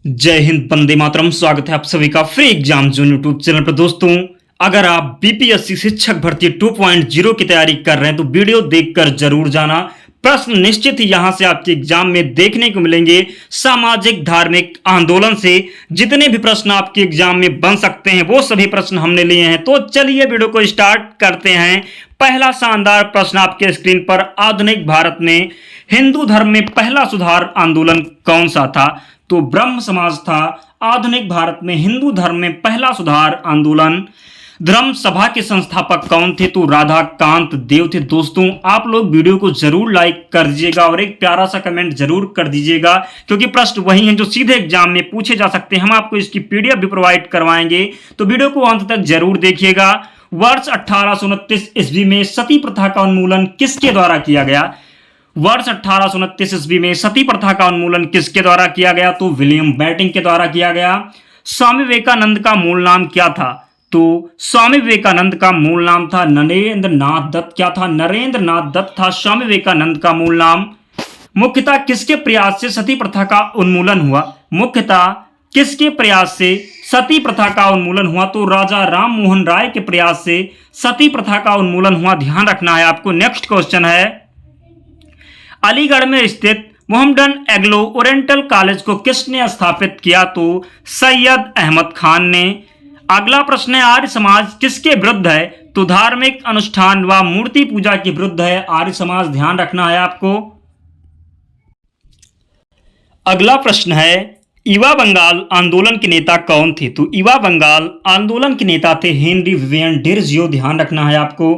जय हिंद, वंदे मातरम। स्वागत है आप सभी का free exam zone YouTube channel पर। दोस्तों, अगर आप बीपीएससी शिक्षक भर्ती 2.0 की तैयारी कर रहे हैं तो वीडियो देखकर जरूर जाना। प्रश्न निश्चित ही यहां से आपके एग्जाम में देखने को मिलेंगे। सामाजिक धार्मिक आंदोलन से जितने भी प्रश्न आपके एग्जाम में बन सकते हैं वो सभी प्रश्न हमने लिए हैं। तो चलिए वीडियो को स्टार्ट करते हैं। पहला शानदार प्रश्न आपके स्क्रीन पर, आधुनिक भारत में हिंदू धर्म में पहला सुधार आंदोलन कौन सा था? तो ब्रह्म समाज था। आधुनिक भारत में हिंदू धर्म में पहला सुधार आंदोलन। धर्म सभा के संस्थापक कौन थे? तो राधा कांत देव थे। दोस्तों, आप लोग वीडियो को जरूर लाइक कर दीजिएगा और एक प्यारा सा कमेंट जरूर कर दीजिएगा, क्योंकि प्रश्न वही हैं जो सीधे एग्जाम में पूछे जा सकते हैं। हम आपको इसकी पीडीएफ भी प्रोवाइड करवाएंगे, तो वीडियो को अंत तक जरूर देखिएगा। वर्ष 1829 ईस्वी में सती प्रथा का उन्मूलन किसके द्वारा किया गया? वर्ष 1829 ईस्वी में सती प्रथा का उन्मूलन किसके द्वारा किया गया? तो विलियम बेंटिंक के द्वारा किया गया। स्वामी विवेकानंद का मूल नाम क्या था? तो स्वामी विवेकानंद का मूल नाम था नरेंद्र नाथ दत्त। क्या था? नरेंद्र नाथ दत्त था स्वामी विवेकानंद का मूल नाम। मुख्यतः किसके प्रयास से सती प्रथा का उन्मूलन हुआ? मुख्यतः किसके प्रयास से सती प्रथा का उन्मूलन हुआ? तो राजा राम मोहन राय के प्रयास से सती प्रथा का उन्मूलन हुआ। ध्यान रखना है आपको। नेक्स्ट क्वेश्चन है, अलीगढ़ में स्थित मोहम्मडन एग्लो ओरिएंटल कॉलेज को किसने स्थापित किया? तो सैयद अहमद खान ने। अगला प्रश्न है, आर्य समाज किसके विरुद्ध है? तो धार्मिक अनुष्ठान व मूर्ति पूजा के विरुद्ध है आर्य समाज। ध्यान रखना है आपको। अगला प्रश्न है, युवा बंगाल आंदोलन के नेता कौन थे? तो युवा बंगाल आंदोलन के नेता थे हेनरी विवियन डिरजियो। ध्यान रखना है आपको।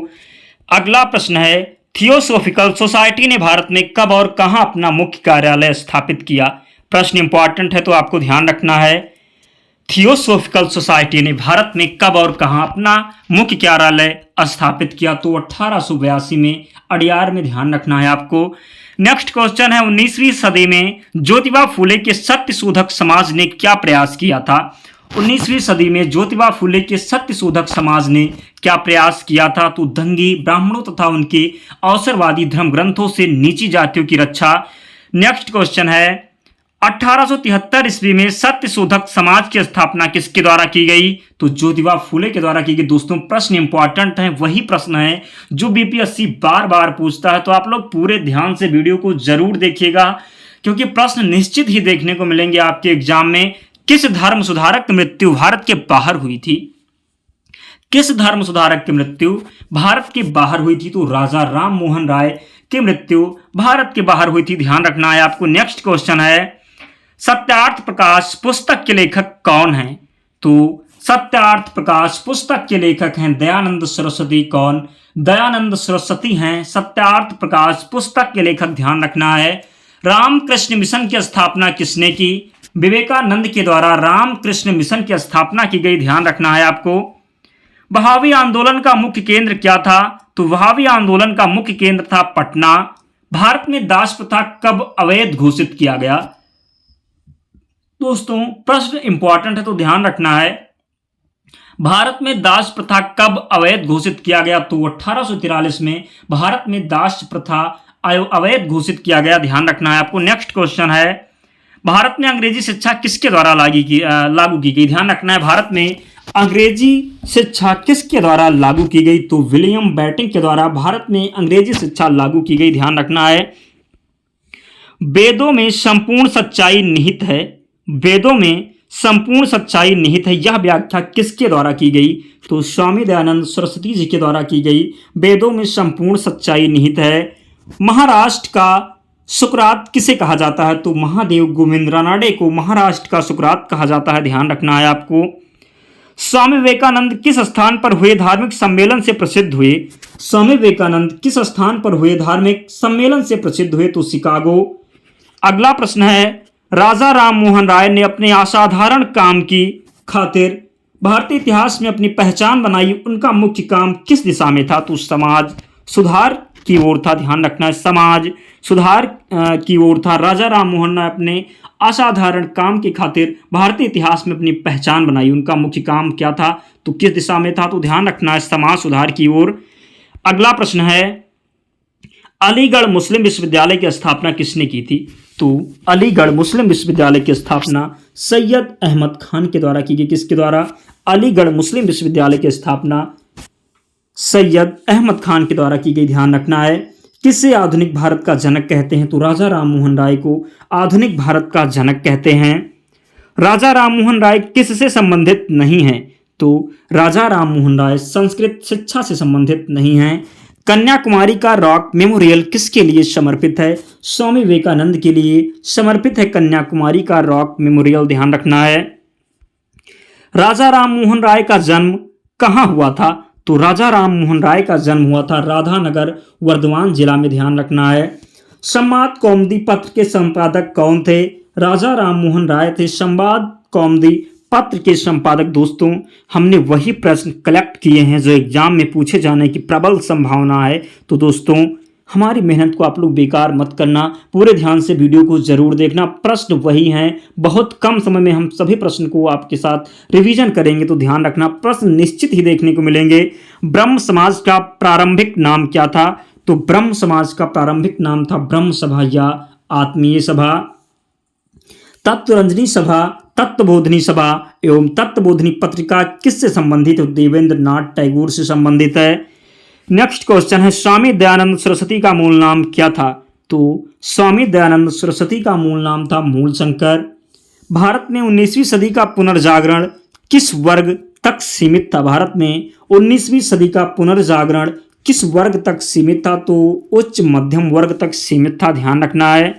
अगला प्रश्न है, थियोसॉफिकल सोसाइटी ने भारत में कब और कहां अपना मुख्य कार्यालय स्थापित किया? प्रश्न इंपॉर्टेंट है तो आपको ध्यान रखना है। थियोसॉफिकल सोसाइटी ने भारत में कब और कहां अपना मुख्य कार्यालय स्थापित किया? तो 1882 में अडियार में। ध्यान रखना है आपको। नेक्स्ट क्वेश्चन है, 19वीं सदी में ज्योतिबा फुले के सत्य शोधक समाज ने क्या प्रयास किया था? 19वीं सदी में ज्योतिबा फुले के सत्य शोधक समाज ने क्या प्रयास किया था? तो दंगे, ब्राह्मणों तथा उनके अवसरवादी धर्म ग्रंथों से नीची जातियों की रक्षा। नेक्स्ट क्वेश्चन है, 1873 ईस्वी में सत्य शोधक समाज की स्थापना किसके द्वारा की गई? तो ज्योतिबा फुले के द्वारा की गई। दोस्तों, प्रश्न इंपॉर्टेंट है, वही प्रश्न है जो बीपीएससी बार बार पूछता है, तो आप लोग पूरे ध्यान से वीडियो को जरूर देखिएगा, क्योंकि प्रश्न निश्चित ही देखने को मिलेंगे आपके एग्जाम में। किस धर्म सुधारक की मृत्यु भारत के बाहर हुई थी? किस धर्म सुधारक की मृत्यु भारत के बाहर हुई थी? तो राजा राम मोहन राय की मृत्यु भारत के बाहर हुई थी। ध्यान रखना है आपको। नेक्स्ट क्वेश्चन है, सत्यार्थ प्रकाश पुस्तक के लेखक कौन हैं? तो सत्यार्थ प्रकाश पुस्तक के लेखक हैं दयानंद सरस्वती। कौन? दयानंद सरस्वती हैं सत्यार्थ प्रकाश पुस्तक के लेखक। ध्यान रखना है। रामकृष्ण मिशन की स्थापना किसने की? विवेकानंद के द्वारा रामकृष्ण मिशन की स्थापना की गई। ध्यान रखना है आपको। वहावी आंदोलन का मुख्य केंद्र क्या था? तो वहावी आंदोलन का मुख्य केंद्र था पटना। भारत में दास प्रथा कब अवैध घोषित किया गया? दोस्तों, प्रश्न इंपॉर्टेंट है तो ध्यान रखना है। भारत में दास प्रथा कब अवैध घोषित किया गया? तो 1843 में भारत में दास प्रथा अवैध घोषित किया गया। ध्यान रखना है आपको। नेक्स्ट क्वेश्चन है, भारत में अंग्रेजी शिक्षा किसके द्वारा लागू की गई? ध्यान रखना है। भारत में अंग्रेजी शिक्षा किसके द्वारा लागू की गई? तो विलियम बेंटिंक के द्वारा भारत में अंग्रेजी शिक्षा लागू की गई। ध्यान रखना है। वेदों में संपूर्ण सच्चाई निहित है। वेदों में संपूर्ण सच्चाई निहित है, यह व्याख्या किसके द्वारा की गई? तो स्वामी दयानंद सरस्वती जी के द्वारा की गई। वेदों में संपूर्ण सच्चाई निहित है। महाराष्ट्र का सुकरात किसे कहा जाता है? तो महादेव गोविंद रानाडे को महाराष्ट्र का सुकरात कहा जाता है। ध्यान रखना है आपको। स्वामी विवेकानंद किस स्थान पर हुए धार्मिक सम्मेलन से प्रसिद्ध हुए? स्वामी विवेकानंद किस स्थान पर हुए धार्मिक सम्मेलन से प्रसिद्ध हुए? तो शिकागो। अगला प्रश्न है, राजा राम मोहन राय ने अपने असाधारण काम की खातिर भारतीय इतिहास में अपनी पहचान बनाई। उनका मुख्य काम किस दिशा में था? तो समाज सुधार की ओर था। ध्यान रखना है। समाज सुधार की ओर था। राजा राम मोहन राय अपने असाधारण काम की खातिर भारतीय इतिहास में अपनी पहचान बनाई। उनका मुख्य काम क्या था? तो किस दिशा में था? तो ध्यान रखना है, समाज सुधार की ओर। अगला प्रश्न है, अलीगढ़ मुस्लिम विश्वविद्यालय की स्थापना किसने की थी? तो अलीगढ़ मुस्लिम विश्वविद्यालय की स्थापना सैयद अहमद खान के द्वारा की गई। किसके द्वारा? अलीगढ़ मुस्लिम विश्वविद्यालय की स्थापना सैयद अहमद खान के द्वारा की गई, ध्यान रखना है। किसे आधुनिक भारत का जनक कहते हैं? तो राजा राममोहन राय को आधुनिक भारत का जनक कहते हैं। राजा राममोहन राय किससे संबंधित नहीं है? तो राजा राममोहन राय संस्कृत शिक्षा से संबंधित नहीं है। कन्याकुमारी का रॉक मेमोरियल किसके लिए समर्पित है? स्वामी विवेकानंद के लिए समर्पित है कन्याकुमारी का रॉक मेमोरियल, ध्यान रखना है। राजा राममोहन राय का जन्म कहाँ हुआ था? तो राजा राममोहन राय का जन्म हुआ था राधानगर, वर्धमान जिला में, ध्यान रखना है। संवाद कौमुदी पत्र के संपादक कौन थे? राजा राममोहन राय थे संवाद कौमुदी पत्र के संपादक। दोस्तों, हमने वही प्रश्न कलेक्ट किए हैं जो एग्जाम में पूछे जाने की प्रबल संभावना है। तो दोस्तों, हमारी मेहनत को आप लोग बेकार मत करना, पूरे ध्यान से वीडियो को जरूर देखना। प्रश्न वही हैं, बहुत कम समय में हम सभी प्रश्न को आपके साथ रिवीजन करेंगे, तो ध्यान रखना प्रश्न निश्चित ही देखने को मिलेंगे। ब्रह्म समाज का प्रारंभिक नाम क्या था? तो ब्रह्म समाज का प्रारंभिक नाम था ब्रह्म सभा या आत्मीय सभा। तत्वरंजनी सभा, तत्वबोधिनी सभा एवं तत्वबोधिनी पत्रिका किससे संबंधित है? देवेंद्र नाथ टैगोर से संबंधित है। नेक्स्ट क्वेश्चन है, स्वामी दयानंद सरस्वती का मूल नाम क्या था? तो स्वामी दयानंद सरस्वती का मूल नाम था मूलशंकर। भारत में 19वीं सदी का पुनर्जागरण किस वर्ग तक सीमित था? भारत में 19वीं सदी का पुनर्जागरण किस वर्ग तक सीमित था? तो उच्च मध्यम वर्ग तक सीमित था, ध्यान रखना है।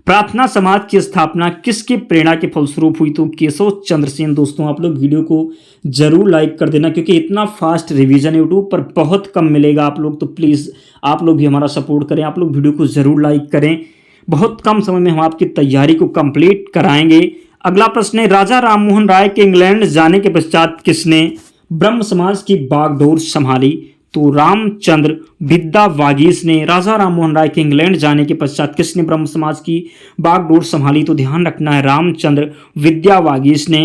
प्रार्थना समाज की स्थापना किसकी प्रेरणा के फलस्वरूप हुई? तो केशव चंद्र सेन। दोस्तों, आप लोग वीडियो को जरूर लाइक कर देना, क्योंकि इतना फास्ट रिवीजन यूट्यूब पर बहुत कम मिलेगा आप लोग, तो प्लीज़ आप लोग भी हमारा सपोर्ट करें। आप लोग वीडियो को जरूर लाइक करें, बहुत कम समय में हम आपकी तैयारी को कंप्लीट कराएंगे। अगला प्रश्न है, राजा राममोहन राय के इंग्लैंड जाने के पश्चात किसने ब्रह्म समाज की बागडोर संभाली? तो रामचंद्र विद्यावागीश ने। राजा राममोहन राय के इंग्लैंड जाने के पश्चात किसने ब्रह्म समाज की बागडोर संभाली? तो ध्यान रखना है रामचंद्र विद्यावागीश ने।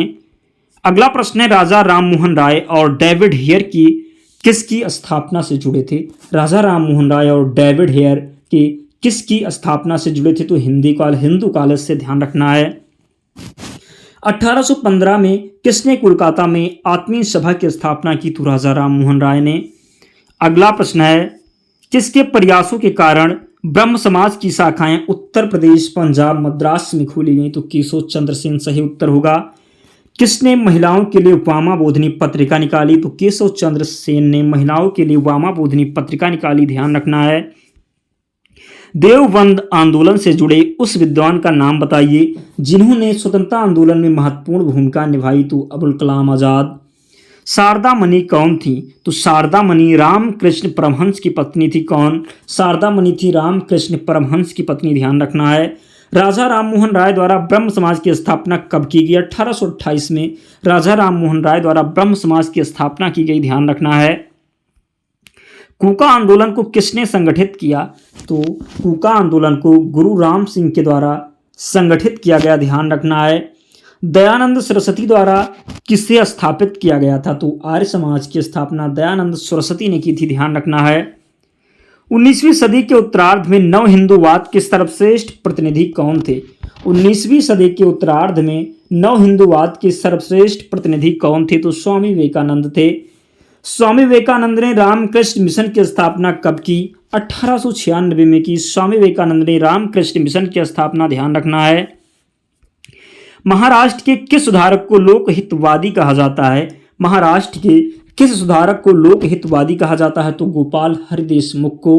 अगला प्रश्न है, राजा राममोहन राय और डेविड हेयर की किसकी स्थापना से जुड़े थे? राजा राममोहन राय और डेविड हेयर के किसकी स्थापना से जुड़े थे? तो हिंदू कॉलेज से, ध्यान रखना है। 1815 में किसने कोलकाता में आत्मीय सभा की स्थापना की? तो राजा राममोहन राय ने। अगला प्रश्न है, किसके प्रयासों के कारण ब्रह्म समाज की शाखाएं उत्तर प्रदेश, पंजाब, मद्रास में खोली गई? तो केशव चंद्र सेन सही उत्तर होगा। किसने महिलाओं के लिए वामा बोधिनी पत्रिका निकाली? तो केशव चंद्र सेन ने महिलाओं के लिए वामा बोधिनी पत्रिका निकाली, ध्यान रखना है। देवबंद आंदोलन से जुड़े उस विद्वान का नाम बताइए जिन्होंने स्वतंत्रता आंदोलन में महत्वपूर्ण भूमिका निभाई? तो अबुल कलाम आजाद। शारदा मणि कौन थी? तो शारदा मणि रामकृष्ण परमहंस की पत्नी थी। कौन? शारदा मणि थी रामकृष्ण परमहंस की पत्नी, ध्यान रखना है। राजा राममोहन राय द्वारा ब्रह्म समाज की स्थापना कब की गई? 1828 में राजा राममोहन राय द्वारा ब्रह्म समाज की स्थापना की गई, ध्यान रखना है। कूका आंदोलन को किसने संगठित किया? तो कूका आंदोलन को गुरु राम सिंह के द्वारा संगठित किया गया, ध्यान रखना है। दयानंद सरस्वती द्वारा किसे स्थापित किया गया था? तो आर्य समाज की स्थापना दयानंद सरस्वती ने की थी, ध्यान रखना है। 19वीं सदी के उत्तरार्ध में नव हिंदूवाद के सर्वश्रेष्ठ प्रतिनिधि कौन थे? 19वीं सदी के उत्तरार्ध में नव हिंदूवाद के सर्वश्रेष्ठ प्रतिनिधि कौन थे? तो स्वामी विवेकानंद थे। स्वामी विवेकानंद ने रामकृष्ण मिशन की स्थापना कब की? 1896 में की। स्वामी विवेकानंद ने रामकृष्ण मिशन की स्थापना, ध्यान रखना है। महाराष्ट्र के किस सुधारक को लोकहितवादी कहा जाता है? महाराष्ट्र के किस सुधारक को लोकहितवादी कहा जाता है? तो गोपाल हरि देशमुख को।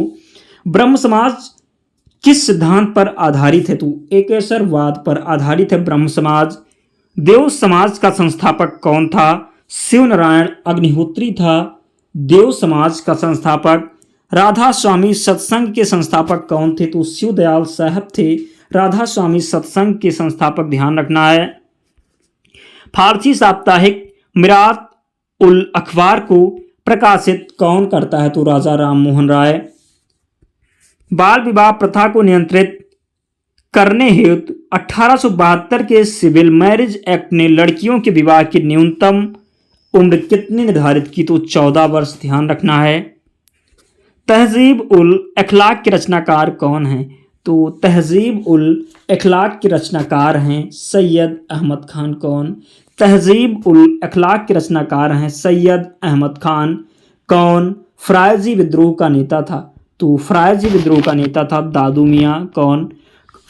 ब्रह्म समाज किस सिद्धांत पर आधारित है? तो एकेश्वरवाद पर आधारित है ब्रह्म समाज। देव समाज का संस्थापक कौन था? शिव नारायण अग्निहोत्री था देव समाज का संस्थापक। राधा स्वामी सत्संग के संस्थापक कौन थे? तो शिवदयाल साहब थे राधा स्वामी सत्संग के संस्थापक, ध्यान रखना है। फारसी साप्ताहिक मिरात उल अखबार को प्रकाशित कौन करता है? तो राजा राममोहन राय। बाल विवाह प्रथा को नियंत्रित करने हेतु 1872 के सिविल मैरिज एक्ट ने लड़कियों के विवाह की न्यूनतम उम्र कितनी निर्धारित की? तो 14 वर्ष, ध्यान रखना है। तहजीब उल अखलाक के रचनाकार कौन हैं? तो तहजीब उल अखलाक के रचनाकार हैं सैयद अहमद खान। कौन? तहजीब उल अखलाक के रचनाकार हैं सैयद अहमद खान। कौन? फ़रायज़ी विद्रोह का नेता था। तो फ़रायज़ी विद्रोह का नेता था दादू मियाँ। कौन?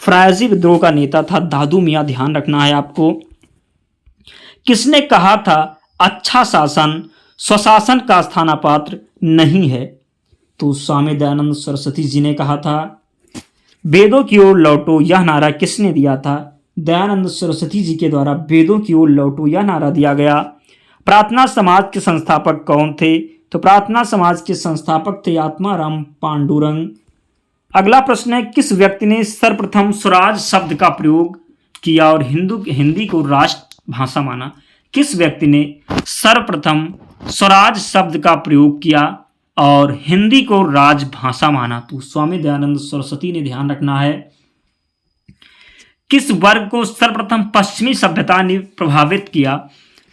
फ़रायज़ी विद्रोह का नेता था दादू मियाँ, ध्यान रखना है आपको। किसने कहा था अच्छा शासन स्वशासन का स्थानापात्र नहीं है? तो स्वामी दयानंद सरस्वती जी ने कहा था। वेदों की ओर लौटो यह नारा किसने दिया था? दयानंद सरस्वती जी के द्वारा वेदों की ओर लौटो यह नारा दिया गया। प्रार्थना समाज के संस्थापक कौन थे? तो प्रार्थना समाज के संस्थापक थे आत्माराम पांडुरंग। अगला प्रश्न है, किस व्यक्ति ने सर्वप्रथम स्वराज शब्द का प्रयोग किया और हिंदी को राष्ट्रभाषा माना? किस व्यक्ति ने सर्वप्रथम स्वराज शब्द का प्रयोग किया और हिंदी को राजभाषा माना? तो स्वामी दयानंद सरस्वती ने, ध्यान रखना है। किस वर्ग को सर्वप्रथम पश्चिमी सभ्यता ने प्रभावित किया?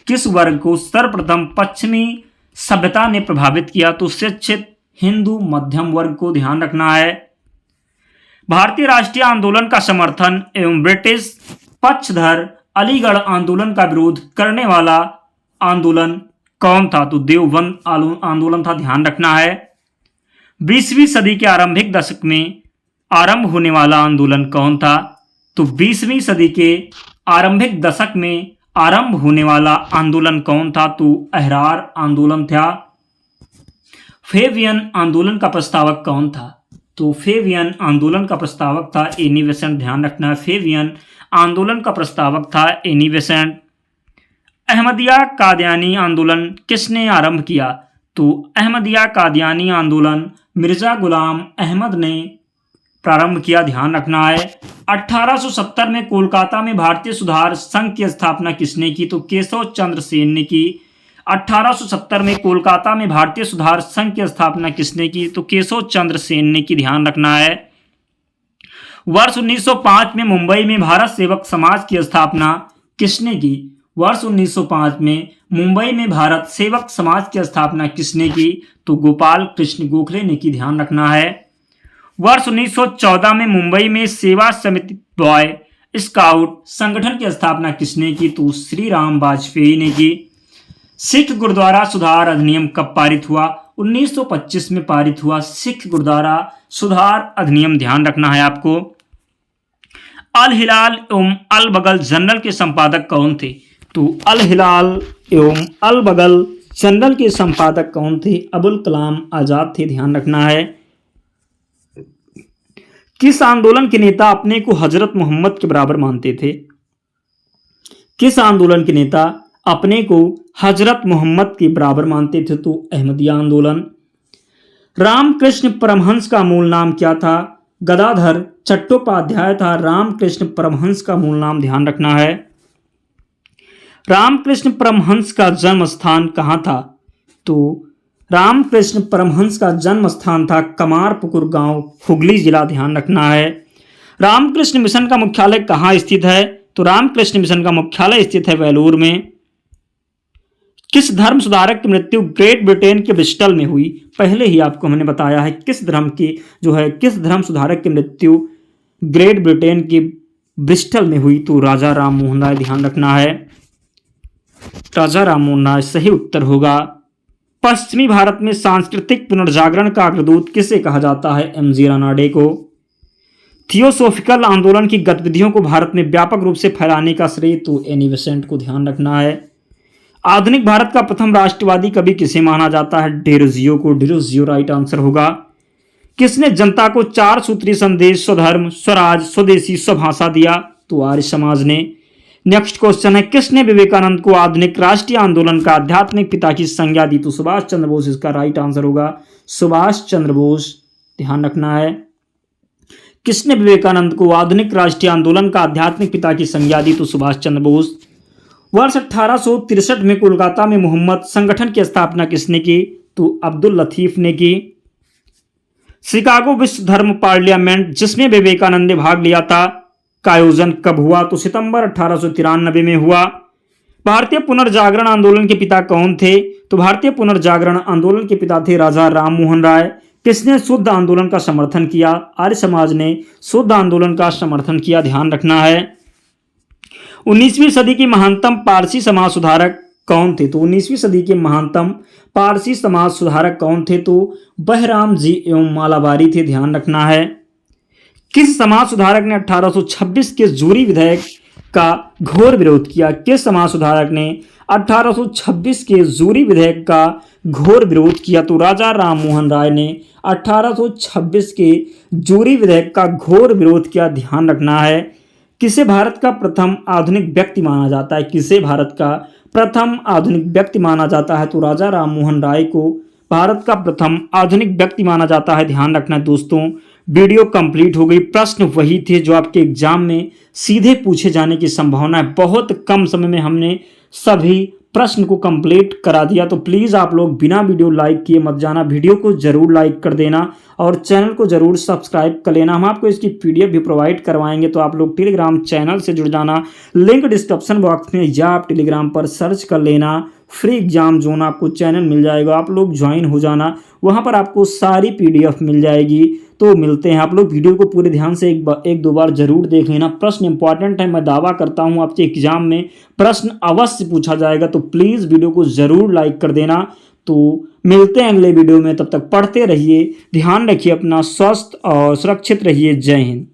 किस वर्ग को सर्वप्रथम पश्चिमी सभ्यता ने प्रभावित किया? तो शिक्षित हिंदू मध्यम वर्ग को, ध्यान रखना है। भारतीय राष्ट्रीय आंदोलन का समर्थन एवं ब्रिटिश पक्षधर अलीगढ़ आंदोलन का विरोध करने वाला आंदोलन कौन था? तो देवबंद आंदोलन था, ध्यान रखना है। 20वीं सदी के आरंभिक दशक में आरंभ होने वाला आंदोलन कौन था? तो 20वीं सदी के आरंभिक दशक में आरंभ होने वाला आंदोलन कौन था? तो अहरार आंदोलन था। फेबियन आंदोलन का प्रस्तावक कौन था? तो फेबियन आंदोलन का प्रस्तावक था एनी बेसेंट, ध्यान रखना। फेबियन आंदोलन का प्रस्तावक था एनी बेसेंट। अहमदिया कादियानी आंदोलन किसने आरंभ किया? तो अहमदिया कादियानी आंदोलन मिर्जा गुलाम अहमद ने प्रारंभ किया, ध्यान रखना है। 1870 में कोलकाता में भारतीय सुधार संघ की स्थापना किसने की? तो केशव चंद्र सेन ने की। 1870 में कोलकाता में भारतीय सुधार संघ की स्थापना किसने की? तो केशव चंद्र सेन ने की, ध्यान रखना है। वर्ष 1905 में मुंबई में भारत सेवक समाज की स्थापना किसने की? वर्ष 1905 में मुंबई में भारत सेवक समाज की स्थापना किसने की? तो गोपाल कृष्ण गोखले ने की, ध्यान रखना है। वर्ष 1914 में मुंबई में सेवा समिति बॉय स्काउट संगठन की स्थापना किसने की? तो श्री राम वाजपेयी ने की। सिख गुरुद्वारा सुधार अधिनियम कब पारित हुआ? 1925 में पारित हुआ सिख गुरुद्वारा सुधार अधिनियम, ध्यान रखना है आपको। अल हिलाल एवं अल बगल जर्नल के संपादक कौन थे? तो अल हिलाल एवं अल बगल जर्नल के संपादक कौन थे? अबुल कलाम आजाद थे, ध्यान रखना है। किस आंदोलन के नेता अपने को हजरत मोहम्मद के बराबर मानते थे? किस आंदोलन के नेता अपने को हजरत मोहम्मद के बराबर मानते थे? तो अहमदिया आंदोलन। रामकृष्ण परमहंस का मूल नाम क्या था? गदाधर चट्टोपाध्याय था रामकृष्ण परमहंस का मूल नाम, ध्यान रखना है। रामकृष्ण परमहंस का जन्म स्थान कहाँ था? तो रामकृष्ण परमहंस का जन्म स्थान था कमारपुकुर गांव, हुगली जिला, ध्यान रखना है। रामकृष्ण मिशन का मुख्यालय कहाँ स्थित है? तो रामकृष्ण मिशन का मुख्यालय स्थित है वेलूर में। किस धर्म सुधारक की मृत्यु ग्रेट ब्रिटेन के ब्रिस्टल में हुई? पहले ही आपको हमने बताया है किस धर्म सुधारक की मृत्यु ग्रेट ब्रिटेन के ब्रिस्टल में हुई? तो राजा राम मोहन राय, ध्यान रखना है। राजा राम मोहन राय सही उत्तर होगा। पश्चिमी भारत में सांस्कृतिक पुनर्जागरण का अग्रदूत किसे कहा जाता है? एमजी रानाडे को। थियोसोफिकल आंदोलन की गतिविधियों को भारत में व्यापक रूप से फैलाने का श्रेय तो एनी बेसेंट को, ध्यान रखना है। आधुनिक भारत का प्रथम राष्ट्रवादी कवि किसे माना जाता है? डिरोजियो को। डिरोजियो राइट आंसर होगा। किसने जनता को 4 सूत्रीय संदेश स्वधर्म स्वराज स्वदेशी स्वभाषा दिया? तो आर्य समाज ने। नेक्स्ट क्वेश्चन है, किसने विवेकानंद को आधुनिक राष्ट्रीय आंदोलन का आध्यात्मिक पिता की संज्ञा दी? तो सुभाष चंद्र बोस इसका राइट आंसर होगा। सुभाष चंद्र बोस, ध्यान रखना है। किसने विवेकानंद को आधुनिक राष्ट्रीय आंदोलन का आध्यात्मिक पिता की संज्ञा दी? तो सुभाष चंद्र बोस। वर्ष 1863 में कोलकाता में मोहम्मद संगठन की स्थापना किसने की? तो अब्दुल लतीफ ने की। शिकागो विश्व धर्म पार्लियामेंट जिसमें विवेकानंद ने भाग लिया था का आयोजन कब हुआ? तो सितंबर 1893 में हुआ। भारतीय पुनर्जागरण आंदोलन के पिता कौन थे? तो भारतीय पुनर्जागरण आंदोलन के पिता थे राजा राम मोहन राय। किसने शुद्ध आंदोलन का समर्थन किया? आर्य समाज ने शुद्ध आंदोलन का समर्थन किया, ध्यान रखना है। 19वीं सदी के महानतम पारसी समाज सुधारक कौन थे? तो 19वीं सदी के महानतम पारसी समाज सुधारक कौन थे? तो बहराम जी एवं मालाबारी थे, ध्यान रखना है। किस समाज सुधारक ने 1826 के जूरी विधेयक का घोर विरोध किया? किस समाज सुधारक ने 1826 के जूरी विधेयक का घोर विरोध किया? तो राजा राम मोहन राय ने 1826 के जूरी विधेयक का घोर विरोध किया, ध्यान रखना है। किसे भारत का प्रथम आधुनिक व्यक्ति माना जाता है? किसे भारत का प्रथम आधुनिक व्यक्ति माना जाता है? तो राजा राम मोहन राय को भारत का प्रथम आधुनिक व्यक्ति माना जाता है, ध्यान रखना है। दोस्तों वीडियो कंप्लीट हो गई। प्रश्न वही थे जो आपके एग्जाम में सीधे पूछे जाने की संभावना है। बहुत कम समय में हमने सभी प्रश्न को कंप्लीट करा दिया, तो प्लीज़ आप लोग बिना वीडियो लाइक किए मत जाना। वीडियो को जरूर लाइक कर देना और चैनल को जरूर सब्सक्राइब कर लेना। हम आपको इसकी पीडीएफ भी प्रोवाइड करवाएंगे, तो आप लोग टेलीग्राम चैनल से जुड़ जाना। लिंक डिस्क्रिप्शन बॉक्स में या आप टेलीग्राम पर सर्च कर लेना, फ्री एग्जाम जोन आपको चैनल मिल जाएगा, आप लोग ज्वाइन हो जाना, वहाँ पर आपको सारी पीडीएफ मिल जाएगी। तो मिलते हैं। आप लोग वीडियो को पूरे ध्यान से एक दो बार जरूर देख लेना। प्रश्न इंपॉर्टेंट है, मैं दावा करता हूँ आपके एग्जाम में प्रश्न अवश्य पूछा जाएगा, तो प्लीज़ वीडियो को ज़रूर लाइक कर देना। तो मिलते हैं अगले वीडियो में, तब तक पढ़ते रहिए, ध्यान रखिए अपना, स्वस्थ और सुरक्षित रहिए। जय हिंद।